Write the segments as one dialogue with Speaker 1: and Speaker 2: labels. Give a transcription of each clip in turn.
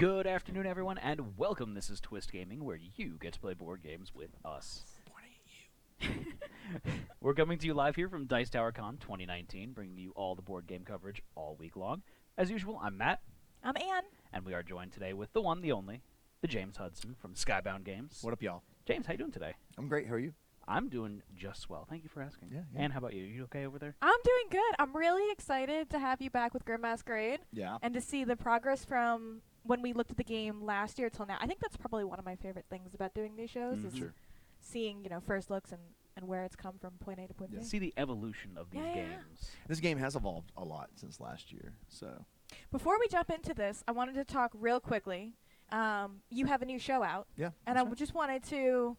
Speaker 1: Good afternoon, everyone, and welcome. This is Twist Gaming, where you get to play board games with us.
Speaker 2: Pointing at you.
Speaker 1: We're coming to you live here from Dice Tower Con 2019, bringing you all the board game coverage all week long. As usual, I'm Matt,
Speaker 3: I'm Ann.
Speaker 1: and we are joined today with the one, the only, the James Hudson from Skybound Games.
Speaker 2: What up, y'all?
Speaker 1: James, how you doing today?
Speaker 2: I'm great. How are you?
Speaker 1: I'm doing just well. Thank you for asking.
Speaker 2: Yeah.
Speaker 1: Ann, how about you? You okay over there?
Speaker 3: I'm doing good. I'm really excited to have you back with Grimm Masquerade
Speaker 2: Yeah.
Speaker 3: and to see the progress from when we looked at the game last year till now. I think that's probably one of my favorite things about doing these shows is
Speaker 2: Sure.
Speaker 3: seeing, first looks and where it's come from point A to point
Speaker 2: Yeah.
Speaker 3: B.
Speaker 1: See the evolution of these
Speaker 3: Yeah.
Speaker 1: games.
Speaker 2: This game has evolved a lot since last year. So.
Speaker 3: Before we jump into this, I wanted to talk real quickly. You have a new show out,
Speaker 2: Yeah.
Speaker 3: and
Speaker 2: that's right.
Speaker 3: just wanted to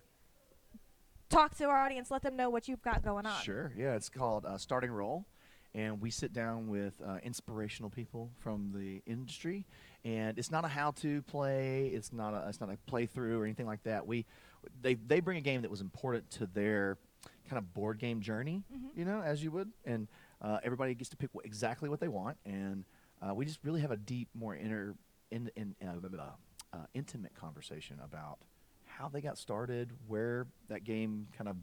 Speaker 3: talk to our audience, let them know what you've got going on.
Speaker 2: Sure. Yeah. It's called Starting Roll, and we sit down with inspirational people from the industry. And it's not a how-to play. It's not a playthrough or anything like that. They bring a game that was important to their kind of board game journey, as you would, and everybody gets to pick exactly what they want. And we just really have a deep, more intimate conversation about how they got started, where that game kind of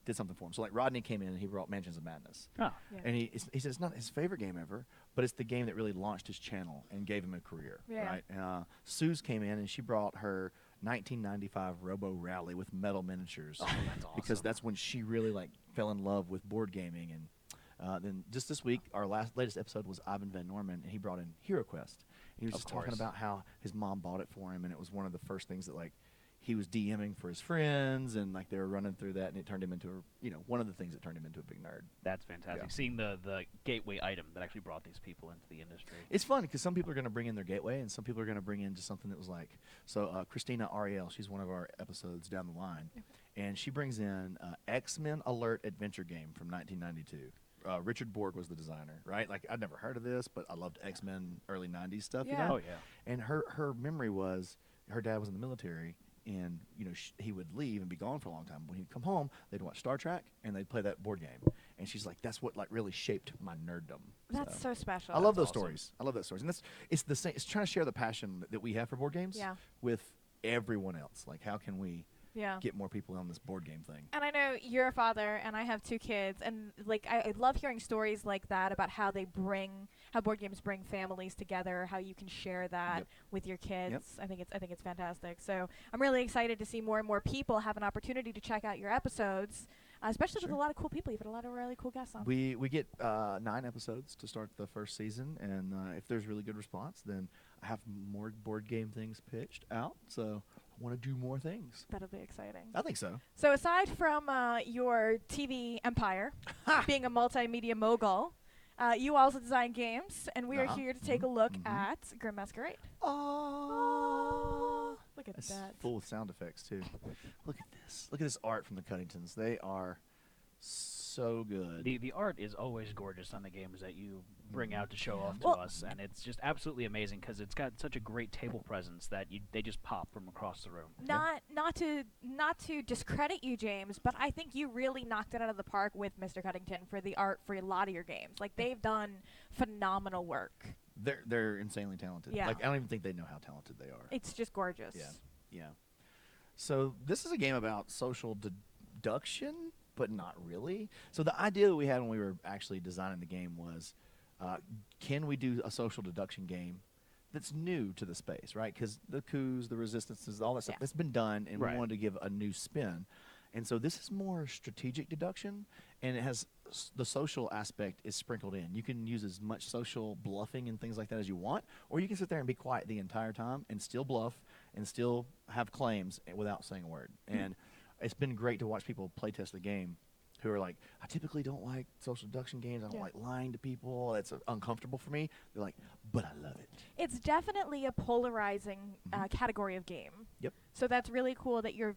Speaker 2: did something for him. So like Rodney came in and he brought Mansions of Madness.
Speaker 1: Oh,
Speaker 3: Yeah.
Speaker 2: And he said it's not his favorite game ever, but it's the game that really launched his channel and gave him a career.
Speaker 3: Yeah.
Speaker 2: Right? Suze came in and she brought her 1995 Robo Rally with metal miniatures.
Speaker 1: oh that's awesome.
Speaker 2: Because that's when she really fell in love with board gaming. And then just this week, our latest episode was Ivan Van Norman, and he brought in Hero Quest. And he was
Speaker 1: Of
Speaker 2: just talking
Speaker 1: course.
Speaker 2: about how his mom bought it for him, and it was one of the first things that he was DMing for his friends, and they were running through that, and it turned him into one of the things that turned him into a big nerd.
Speaker 1: That's fantastic.
Speaker 2: Yeah.
Speaker 1: Seeing the gateway item that actually brought these people into the industry.
Speaker 2: It's fun because some people are going to bring in their gateway, and some people are going to bring in just something that was Christina Ariel, she's one of our episodes down the line, and she brings in X-Men Alert adventure game from 1992. Richard Borg was the designer, right? I'd never heard of this, but I loved X-Men early 90s stuff,
Speaker 3: Yeah.
Speaker 1: Oh, yeah.
Speaker 2: And her memory was her dad was in the military, and he would leave and be gone for a long time. When he'd come home, they'd watch Star Trek and they'd play that board game. And she's like, "That's what really shaped my nerddom."
Speaker 3: That's so special.
Speaker 2: I love
Speaker 1: That's
Speaker 2: those
Speaker 1: awesome.
Speaker 2: stories. I love that stories, and it's the same. It's trying to share the passion that we have for board games
Speaker 3: Yeah.
Speaker 2: with everyone else. How can we
Speaker 3: Yeah.
Speaker 2: get more people on this board game thing?
Speaker 3: And I know you're a father, and I have two kids, and I love hearing stories like that about how board games bring families together, how you can share that
Speaker 2: Yep.
Speaker 3: with your kids. I think it's fantastic. So I'm really excited to see more and more people have an opportunity to check out your episodes, especially with
Speaker 2: Sure.
Speaker 3: a lot of cool people. You've had a lot of really cool guests on.
Speaker 2: We get 9 episodes to start the first season, and if there's really good response, then I have more board game things pitched out. So I want to do more things.
Speaker 3: That'll be exciting.
Speaker 2: I think so.
Speaker 3: So aside from your TV empire, being a multimedia mogul, you also design games, and we are
Speaker 2: Uh-huh.
Speaker 3: here to take a look
Speaker 2: Mhm.
Speaker 3: at Grimm Masquerade.
Speaker 2: Oh,
Speaker 3: Look at
Speaker 2: it's
Speaker 3: that.
Speaker 2: full with sound effects too. Look at this. Look at this art from the Cunningtons. They are so good.
Speaker 1: The art is always gorgeous on the games that you bring out to show off to
Speaker 3: Well-
Speaker 1: us, and it's just absolutely amazing because it's got such a great table presence that they just pop from across the room.
Speaker 3: Not to discredit you, James, but I think you really knocked it out of the park with Mr. Cuddington for the art for a lot of your games. They've done phenomenal work.
Speaker 2: They're insanely talented.
Speaker 3: Yeah.
Speaker 2: I don't even think they know how talented they are.
Speaker 3: It's just gorgeous.
Speaker 2: Yeah. Yeah. So this is a game about social deduction, but not really. So the idea that we had when we were actually designing the game was, can we do a social deduction game that's new to the space, right? Because the coups, the resistances, all that stuff,
Speaker 3: Yeah.
Speaker 2: that's been done, and
Speaker 1: Right.
Speaker 2: we wanted to give a new spin. And so this is more strategic deduction, and it has the social aspect is sprinkled in. You can use as much social bluffing and things like that as you want, or you can sit there and be quiet the entire time and still bluff and still have claims without saying a word. And it's been great to watch people play test the game who are like, I typically don't like social deduction games. I don't
Speaker 3: Yeah.
Speaker 2: like lying to people. That's uncomfortable for me. They're like, but I love it.
Speaker 3: It's definitely a polarizing
Speaker 2: Mhm.
Speaker 3: category of game.
Speaker 2: Yep.
Speaker 3: So that's really cool that you've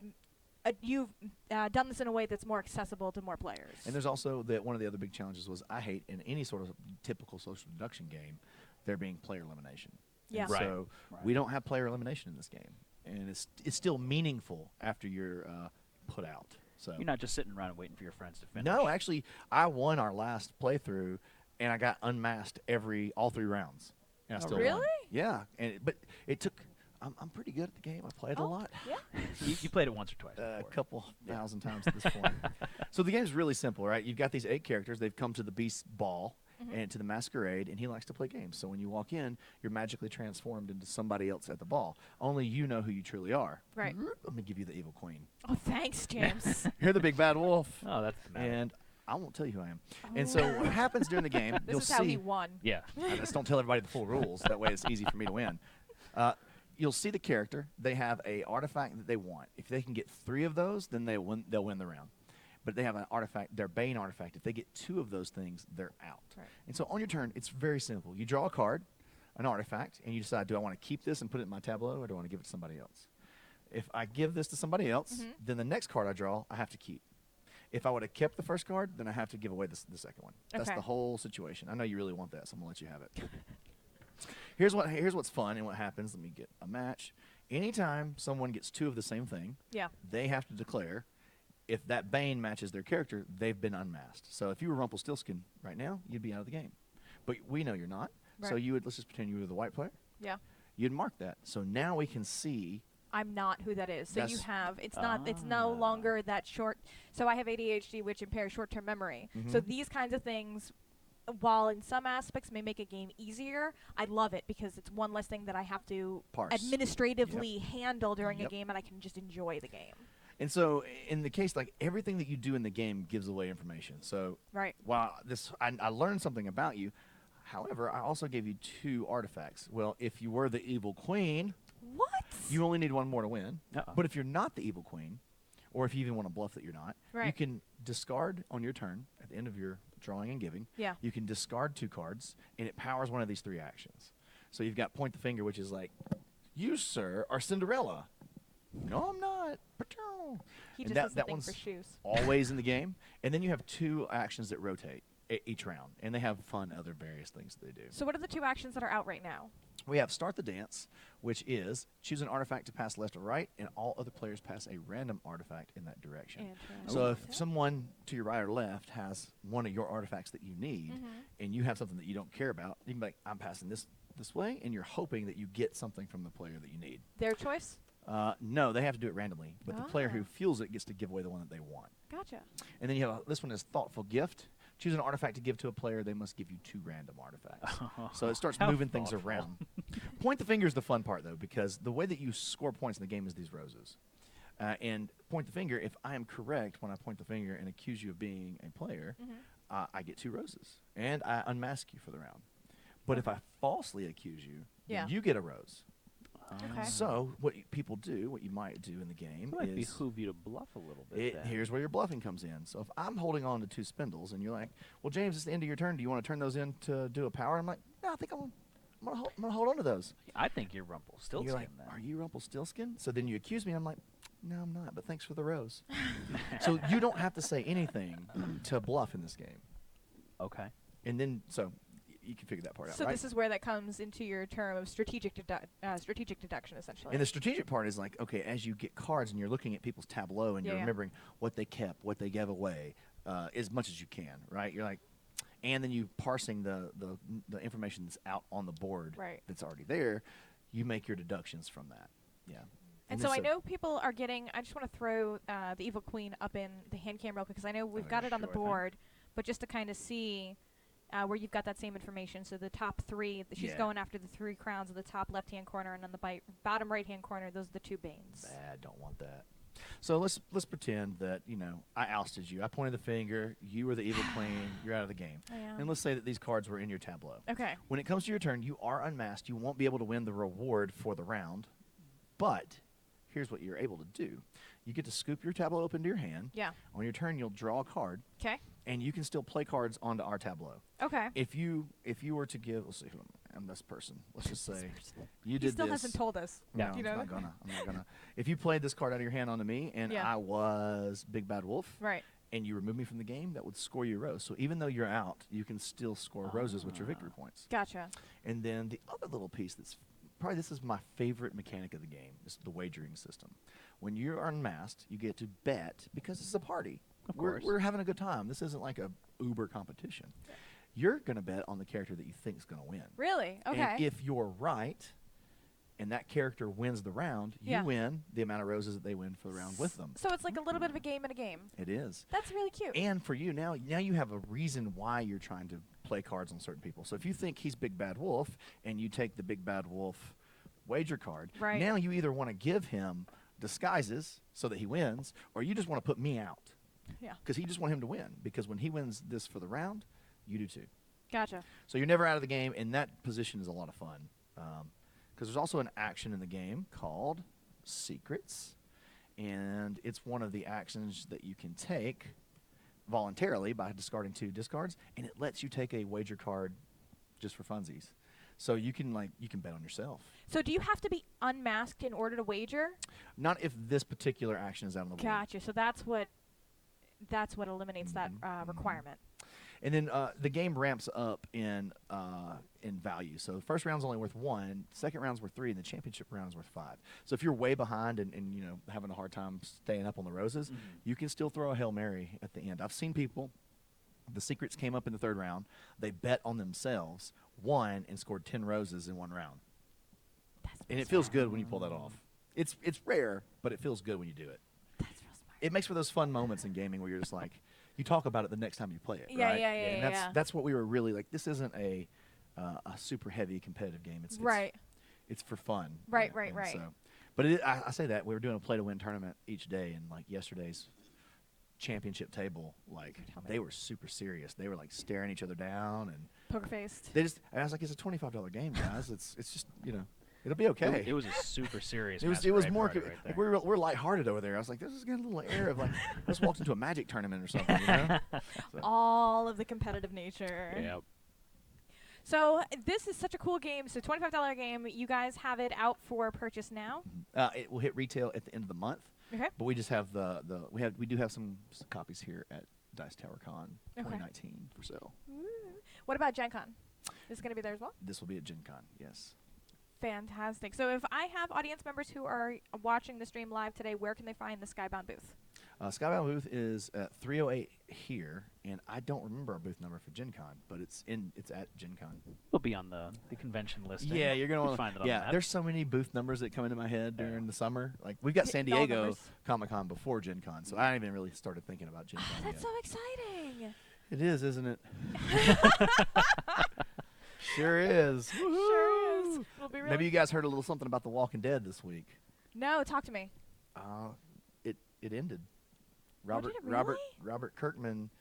Speaker 3: done this in a way that's more accessible to more players.
Speaker 2: And there's also one of the other big challenges was I hate in any sort of typical social deduction game there being player elimination.
Speaker 3: Yeah.
Speaker 2: And
Speaker 1: Right.
Speaker 2: So
Speaker 1: Right.
Speaker 2: we don't have player elimination in this game, and it's still meaningful after you're put out. So
Speaker 1: You're not just sitting around and waiting for your friends to finish.
Speaker 2: no, actually, I won our last playthrough, and I got unmasked all 3 rounds. And I
Speaker 1: Oh,
Speaker 2: still
Speaker 3: really?
Speaker 2: won. Yeah, but it took I'm pretty good at the game. I play it a
Speaker 3: Oh,
Speaker 2: lot.
Speaker 3: Yeah.
Speaker 1: You played it once or twice
Speaker 2: A
Speaker 1: before.
Speaker 2: couple thousand times at this point. So the game's really simple, right? You've got these 8 characters. They've come to the Beast Ball and to the Masquerade, and he likes to play games. So when you walk in, you're magically transformed into somebody else at the ball. Only you know who you truly are.
Speaker 3: Right.
Speaker 2: Let me give you the evil queen.
Speaker 3: Oh, thanks, James.
Speaker 2: You're the big bad wolf.
Speaker 1: Oh, that's the matter.
Speaker 2: And I won't tell you who I am. And so what happens during the game,
Speaker 3: This
Speaker 2: you'll
Speaker 3: is how
Speaker 2: see.
Speaker 3: he won.
Speaker 1: Yeah.
Speaker 2: I just don't tell everybody the full rules. That way it's easy for me to win. You'll see the character. They have a artifact that they want. If they can get 3 of those, then they'll win the round. But they have an artifact, their Bane artifact. If they get 2 of those things, they're out.
Speaker 3: Right.
Speaker 2: And so on your turn, it's very simple. You draw a card, an artifact, and you decide, do I want to keep this and put it in my tableau, or do I want to give it to somebody else? If I give this to somebody else, then the next card I draw, I have to keep. If I would have kept the first card, then I have to give away the second one. That's
Speaker 3: Okay.
Speaker 2: the whole situation. I know you really want that, so I'm going to let you have it. Here's what's fun and what happens. Let me get a match. Anytime someone gets 2 of the same thing,
Speaker 3: Yeah.
Speaker 2: they have to declare if that Bane matches their character, they've been unmasked. So if you were Rumpelstiltskin right now, you'd be out of the game. But we know you're not. So
Speaker 3: Right.
Speaker 2: you would, let's just pretend you were the white player.
Speaker 3: Yeah.
Speaker 2: You'd mark that. So now we can see.
Speaker 3: I'm not who that is. So you
Speaker 2: That's-
Speaker 3: have it's no
Speaker 1: Ah.
Speaker 3: longer that short. So I have ADHD, which impairs short-term memory. So these kinds of things, while in some aspects may make a game easier, I love it because it's one less thing that I have to
Speaker 2: Parse.
Speaker 3: administratively handle during a
Speaker 2: Yep.
Speaker 3: game, and I can just enjoy the game.
Speaker 2: And so in the case, like everything that you do in the game gives away information. So
Speaker 3: Right.
Speaker 2: while I learned something about you. However, I also gave you 2 artifacts. Well, if you were the evil queen,
Speaker 3: What?
Speaker 2: you only need 1 more to win.
Speaker 1: Uh-oh.
Speaker 2: But if you're not the evil queen, or if you even want to bluff that you're not, you
Speaker 3: Right.
Speaker 2: can discard on your turn at the end of your drawing and giving.
Speaker 3: Yeah.
Speaker 2: You can discard 2 cards, and it powers one of these 3 actions. So you've got point the finger, which is like, you, sir, are Cinderella. No, I'm not. Patrol.
Speaker 3: He
Speaker 2: And
Speaker 3: just has
Speaker 2: that
Speaker 3: a thing
Speaker 2: one's
Speaker 3: for shoes.
Speaker 2: always in the game. And then you have 2 actions that rotate each round, and they have fun other various things that they do.
Speaker 3: So what are the 2 actions that are out right now?
Speaker 2: We have Start the Dance, which is choose an artifact to pass left or right, and all other players pass a random artifact in that direction.
Speaker 3: Interesting.
Speaker 2: So if someone to your right or left has one of your artifacts that you need, and you have something that you don't care about, you can be like, I'm passing this way, and you're hoping that you get something from the player that you need.
Speaker 3: Their choice?
Speaker 2: No, they have to do it randomly, but the player who
Speaker 3: Ah.
Speaker 2: feels it gets to give away the one that they want.
Speaker 3: Gotcha.
Speaker 2: And then you have this one is Thoughtful Gift. Choose an artifact to give to a player. They must give you 2 random artifacts. So it starts
Speaker 1: How
Speaker 2: moving things
Speaker 1: thoughtful.
Speaker 2: around. Point the finger is the fun part, though, because the way that you score points in the game is these roses. And point the finger, if I am correct when I point the finger and accuse you of being a player, I get 2 roses. And I unmask you for the round. But if I falsely accuse you,
Speaker 3: Yeah.
Speaker 2: then you get a rose.
Speaker 3: Okay.
Speaker 2: So what people do, what you might do in the game
Speaker 1: It might
Speaker 2: is...
Speaker 1: behoove you to bluff a little bit. then.
Speaker 2: Here's where your bluffing comes in. So if I'm holding on to 2 spindles and you're like, well, James, it's the end of your turn. Do you want to turn those in to do a power? I'm like, no, I think I'm gonna hold on to those.
Speaker 1: I think you're
Speaker 2: And
Speaker 1: Rumpelstiltskin.
Speaker 2: you're like,
Speaker 1: then.
Speaker 2: are you Rumpelstiltskin? So then you accuse me. And I'm like, no, I'm not. But thanks for the rose. So you don't have to say anything to bluff in this game.
Speaker 1: Okay.
Speaker 2: And then you can figure that part out,
Speaker 3: So
Speaker 2: right?
Speaker 3: this is where that comes into your term of strategic deduction, essentially.
Speaker 2: And the strategic part is like, okay, as you get cards and you're looking at people's tableau and
Speaker 3: Yeah,
Speaker 2: you're
Speaker 3: yeah.
Speaker 2: remembering what they kept, what they gave away, as much as you can, right? You're like, and then you parsing the information that's out on the board
Speaker 3: Right.
Speaker 2: that's already there, you make your deductions from that. Yeah.
Speaker 3: And
Speaker 2: then
Speaker 3: so I know people are getting. I just want to throw the Evil Queen up in the hand cam real quick because I know we've
Speaker 2: Oh,
Speaker 3: got
Speaker 2: yeah,
Speaker 3: it on the
Speaker 2: sure thing.
Speaker 3: board, but just to kind of see where you've got that same information. So the top 3, she's
Speaker 2: Yeah.
Speaker 3: going after the 3 crowns in the top left-hand corner, and on the bottom right-hand corner, those are the 2 Banes.
Speaker 2: Bad, don't want that. So let's pretend that, I ousted you. I pointed the finger. You were the evil queen. You're out of the game.
Speaker 3: I am.
Speaker 2: And let's say that these cards were in your tableau.
Speaker 3: Okay.
Speaker 2: When it comes to your turn, you are unmasked. You won't be able to win the reward for the round. But here's what you're able to do. You get to scoop your tableau up into your hand.
Speaker 3: Yeah.
Speaker 2: On your turn, you'll draw a card,
Speaker 3: Okay.
Speaker 2: and you can still play cards onto our tableau.
Speaker 3: Okay.
Speaker 2: If you were to give, let's see, I'm this person. Let's just say
Speaker 3: person.
Speaker 2: you
Speaker 3: He
Speaker 2: did
Speaker 3: still
Speaker 2: this.
Speaker 3: hasn't told us.
Speaker 2: No,
Speaker 1: Yeah.
Speaker 3: You know
Speaker 2: I'm
Speaker 3: that?
Speaker 2: not gonna. If you played this card out of your hand onto me, and
Speaker 3: Yeah.
Speaker 2: I was Big Bad Wolf,
Speaker 3: Right.
Speaker 2: and you remove me from the game, that would score you a rose. So even though you're out, you can still score roses with your victory points.
Speaker 3: Gotcha.
Speaker 2: And then the other little piece this is my favorite mechanic of the game, is the wagering system. When you're unmasked, you get to bet because it's a party.
Speaker 1: Of
Speaker 2: we're,
Speaker 1: course.
Speaker 2: we're having a good time. This isn't like a Uber competition. You're going to bet on the character that you think is going to win.
Speaker 3: Really? Okay.
Speaker 2: And if you're right, and that character wins the round, you win the amount of roses that they win for the round with them.
Speaker 3: So it's like a little bit of a game in a game.
Speaker 2: It is.
Speaker 3: That's really cute.
Speaker 2: And for you now you have a reason why you're trying to play cards on certain people. So if you think he's Big Bad Wolf and you take the Big Bad Wolf wager card, now you either want to give him disguises so that he wins, or you just want to put me out.
Speaker 3: Yeah.
Speaker 2: Because you just want him to win. Because when he wins this for the round, you do too.
Speaker 3: Gotcha.
Speaker 2: So you're never out of the game, and that position is a lot of fun. Because there's also an action in the game called Secrets, and it's one of the actions that you can take voluntarily by discarding 2 discards, and it lets you take a wager card just for funsies. So you can bet on yourself.
Speaker 3: So do you have to be unmasked in order to wager?
Speaker 2: Not if this particular action is out on the board.
Speaker 3: Gotcha. So that's what eliminates that requirement.
Speaker 2: And then the game ramps up in value. So the first round's only worth 1, second round's worth 3, and the championship round is worth 5. So if you're way behind and having a hard time staying up on the roses, you can still throw a Hail Mary at the end. I've seen people, the secrets came up in the third round, they bet on themselves, won, and scored 10 roses in one round. And it feels good when you pull that off. It's rare, but it feels good when you do it.
Speaker 3: That's real smart.
Speaker 2: It makes for those fun moments in gaming where you're just like, you talk about it the next time you play it,
Speaker 3: Yeah,
Speaker 2: right?
Speaker 3: yeah,
Speaker 2: And that's what we were really like. This isn't a super heavy competitive game. It's for fun.
Speaker 3: Right.
Speaker 2: So, but I say that we were doing a play-to-win tournament each day, and like yesterday's championship table, like they were super serious. They were like staring each other down and
Speaker 3: poker faced.
Speaker 2: I was like, it's a $25 game, guys. It's just it'll be okay.
Speaker 1: It was a super serious.
Speaker 2: It was more
Speaker 1: party right
Speaker 2: like
Speaker 1: there.
Speaker 2: we're lighthearted over there. I was like, this is getting a little air of like I just walked into a Magic tournament or something. So.
Speaker 3: All of the competitive nature.
Speaker 1: Yep.
Speaker 3: So this is such a cool game. So $25 game. You guys have it out for purchase now.
Speaker 2: It will hit retail at the end of the month.
Speaker 3: Okay.
Speaker 2: But we just have we do have some copies here at Dice Tower Con 2019 for sale.
Speaker 3: What about Gen Con? This is going to be there as well?
Speaker 2: This will be at Gen Con, yes.
Speaker 3: Fantastic. So if I have audience members who are watching the stream live today, where can they find the Skybound booth?
Speaker 2: Skybound booth is at 308 here, and I don't remember our booth number for Gen Con, but it's at Gen Con.
Speaker 1: We'll be on the convention listing.
Speaker 2: Yeah, you're gonna
Speaker 1: find it on that.
Speaker 2: There's so many booth numbers that come into my head during the summer. Like we've got San Diego Comic-Con before Gen Con, so I haven't even really started thinking about Gen Con
Speaker 3: That's
Speaker 2: yet.
Speaker 3: so exciting.
Speaker 2: It is, isn't it? Sure is.
Speaker 3: Sure is. We'll be
Speaker 2: Maybe you guys heard a little something about The Walking Dead this week.
Speaker 3: No, talk to me.
Speaker 2: It ended.
Speaker 3: Did it really?
Speaker 2: Robert Kirkman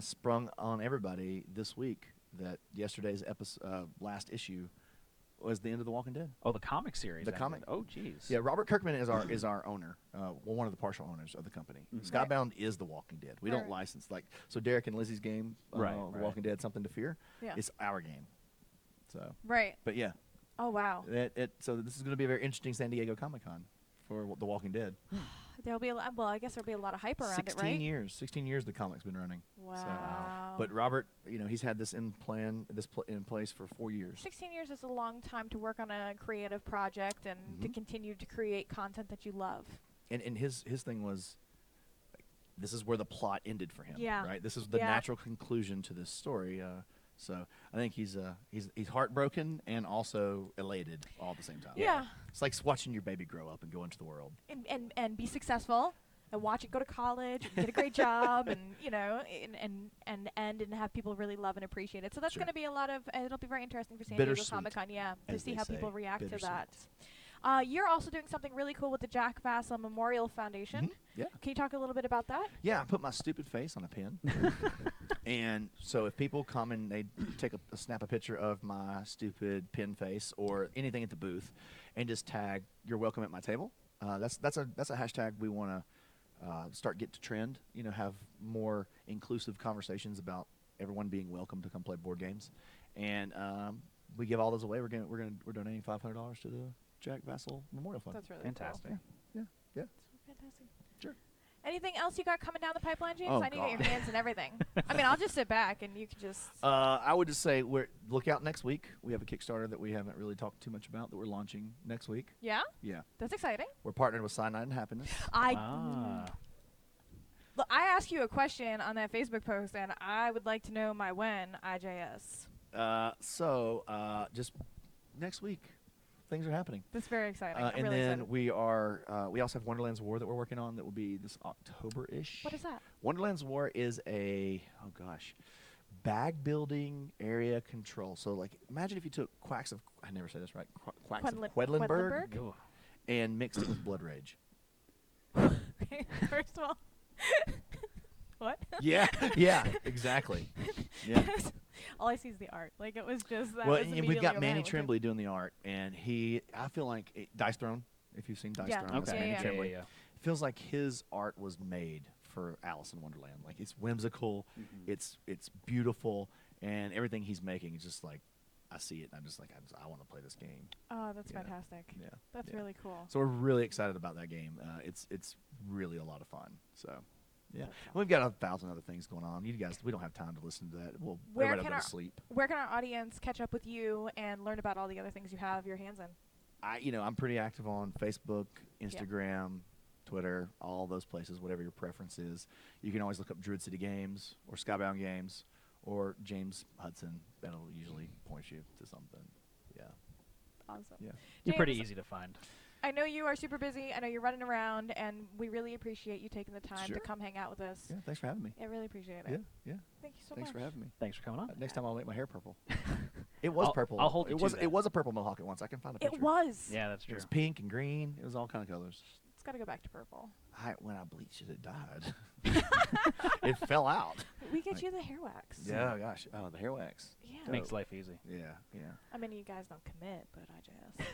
Speaker 2: sprung on everybody this week that yesterday's last issue was the end of The Walking Dead.
Speaker 1: Oh, the comic series.
Speaker 2: The comic.
Speaker 1: Oh, jeez.
Speaker 2: Yeah, Robert Kirkman is our owner. One of the partial owners of the company. Skybound is The Walking Dead. We don't license so Derek and Lizzie's game, The Walking Dead: Something to Fear. Yeah. It's our game. So.
Speaker 3: Right.
Speaker 2: But yeah.
Speaker 3: Oh wow.
Speaker 2: So this is going to be a very interesting San Diego Comic-Con for The Walking Dead.
Speaker 3: There'll be I guess there'll be a lot of hype around it, right?
Speaker 2: 16 years the comic's been running.
Speaker 3: Wow.
Speaker 2: So, but Robert, he's had this in place for 4 years.
Speaker 3: 16 years is a long time to work on a creative project and to continue to create content that you love.
Speaker 2: And his thing was, this is where the plot ended for him.
Speaker 3: Yeah.
Speaker 2: Right. This is the natural conclusion to this story. So I think he's heartbroken and also elated all at the same time.
Speaker 3: Yeah.
Speaker 2: It's like watching your baby grow up and go into the world.
Speaker 3: And be successful and watch it go to college and get a great job and and have people really love and appreciate it. So that's going to be it'll be very interesting for San Diego Comic-Con, to see how people react to that. You're also doing something really cool with the Jack Vassell Memorial Foundation.
Speaker 2: Yeah.
Speaker 3: Can you talk a little bit about that?
Speaker 2: Yeah, I put my stupid face on a pin. And so if people come and they take snap a picture of my stupid pin face or anything at the booth and just tag "You're welcome at my table," that's a hashtag we want to start get to trend. Have more inclusive conversations about everyone being welcome to come play board games, and we give all those away. We're donating $500 to the Jack Vassell Memorial Fund.
Speaker 3: That's really
Speaker 1: fantastic.
Speaker 3: Cool.
Speaker 2: Yeah.
Speaker 3: That's fantastic.
Speaker 2: Sure.
Speaker 3: Anything else you got coming down the pipeline, James?
Speaker 2: Oh,
Speaker 3: I need to get your hands in everything. I mean, I'll just sit back and you can just.
Speaker 2: I would just say look out next week. We have a Kickstarter that we haven't really talked too much about that we're launching next week.
Speaker 3: Yeah?
Speaker 2: Yeah.
Speaker 3: That's exciting.
Speaker 2: We're partnered with Cyanide and Happiness.
Speaker 3: Look, I asked you a question on that Facebook post, and I would like to know my when IJS.
Speaker 2: So just next week. things are happening.
Speaker 3: That's very exciting. I'm
Speaker 2: And
Speaker 3: really
Speaker 2: then
Speaker 3: excited.
Speaker 2: we also have Wonderland's War that we're working on that will be this October-ish.
Speaker 3: What is that?
Speaker 2: Wonderland's War is a bag building area control. So like imagine if you took Quacks of I never said this right. Quacks of Quedlinburg
Speaker 3: Quedlinburg?
Speaker 2: and mixed it with Blood Rage.
Speaker 3: Okay, first of all, what?
Speaker 2: Yeah, exactly. Yeah.
Speaker 3: All I see is the art. Like, it was just that.
Speaker 2: Well,
Speaker 3: was
Speaker 2: and we've
Speaker 3: immediately
Speaker 2: got
Speaker 3: what I
Speaker 2: Manny
Speaker 3: went to.
Speaker 2: Tremblay doing the art, and I feel like Dice Throne. If you've seen Dice
Speaker 3: Yeah.
Speaker 2: Throne, that's
Speaker 1: Okay.
Speaker 2: Manny
Speaker 3: Yeah.
Speaker 2: Tremblay.
Speaker 1: Yeah.
Speaker 2: It feels like his art was made for Alice in Wonderland. Like it's whimsical, it's beautiful, and everything he's making is just like I see it, and I'm just like I want to play this game.
Speaker 3: Oh, that's
Speaker 2: Yeah.
Speaker 3: fantastic.
Speaker 2: Yeah,
Speaker 3: That's
Speaker 2: yeah.
Speaker 3: really cool.
Speaker 2: So we're really excited about that game. It's really a lot of fun. So. Yeah,
Speaker 3: That's
Speaker 2: we've got 1,000 other things going on. You guys, we don't have time to listen to that. We'll
Speaker 3: Where
Speaker 2: everybody
Speaker 3: can
Speaker 2: will go
Speaker 3: our-
Speaker 2: to sleep.
Speaker 3: Where can our audience catch up with you and learn about all the other things you have your hands in?
Speaker 2: I'm pretty active on Facebook, Instagram, Twitter, all those places, whatever your preference is. You can always look up Druid City Games or Skybound Games or James Hudson. That'll usually point you to something. Yeah.
Speaker 3: Awesome.
Speaker 2: Yeah.
Speaker 1: You're pretty
Speaker 3: James,
Speaker 1: easy to find.
Speaker 3: I know you are super busy. I know you're running around, and we really appreciate you taking the time
Speaker 2: Sure.
Speaker 3: to come hang out with us.
Speaker 2: Yeah, thanks for having me.
Speaker 3: I really appreciate it.
Speaker 2: Yeah, yeah.
Speaker 3: Thank you so
Speaker 2: Thanks
Speaker 3: much.
Speaker 2: for having me.
Speaker 1: Thanks for coming on.
Speaker 2: Next time I'll make my hair purple. It was purple.
Speaker 1: I'll hold you
Speaker 2: it
Speaker 1: to
Speaker 2: was
Speaker 1: that.
Speaker 2: It was a purple mohawk at once. I can find a picture.
Speaker 3: It was.
Speaker 1: Yeah, that's
Speaker 2: It
Speaker 1: true.
Speaker 2: was pink and green. It was all kind of colors.
Speaker 3: It's got to go back to purple.
Speaker 2: When I bleached it, it died. It fell out.
Speaker 3: We get
Speaker 2: Like-
Speaker 3: you the hair wax.
Speaker 2: Yeah, gosh. Oh, the hair wax.
Speaker 3: Yeah.
Speaker 1: Makes life easy.
Speaker 2: Yeah, yeah.
Speaker 3: I mean, you guys don't commit, but I just.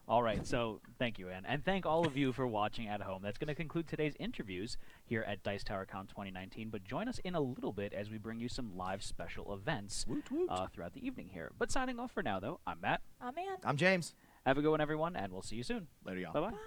Speaker 1: All right, so thank you, Ann. And thank all of you for watching at home. That's going to conclude today's interviews here at Dice Tower Con 2019. But join us in a little bit as we bring you some live special events
Speaker 2: Woot woot.
Speaker 1: throughout the evening here. But signing off for now, though, I'm Matt.
Speaker 3: Oh, man.
Speaker 2: I'm James.
Speaker 1: Have a good one, everyone, and we'll see you soon.
Speaker 2: Later, y'all.
Speaker 1: Bye-bye.
Speaker 3: Bye.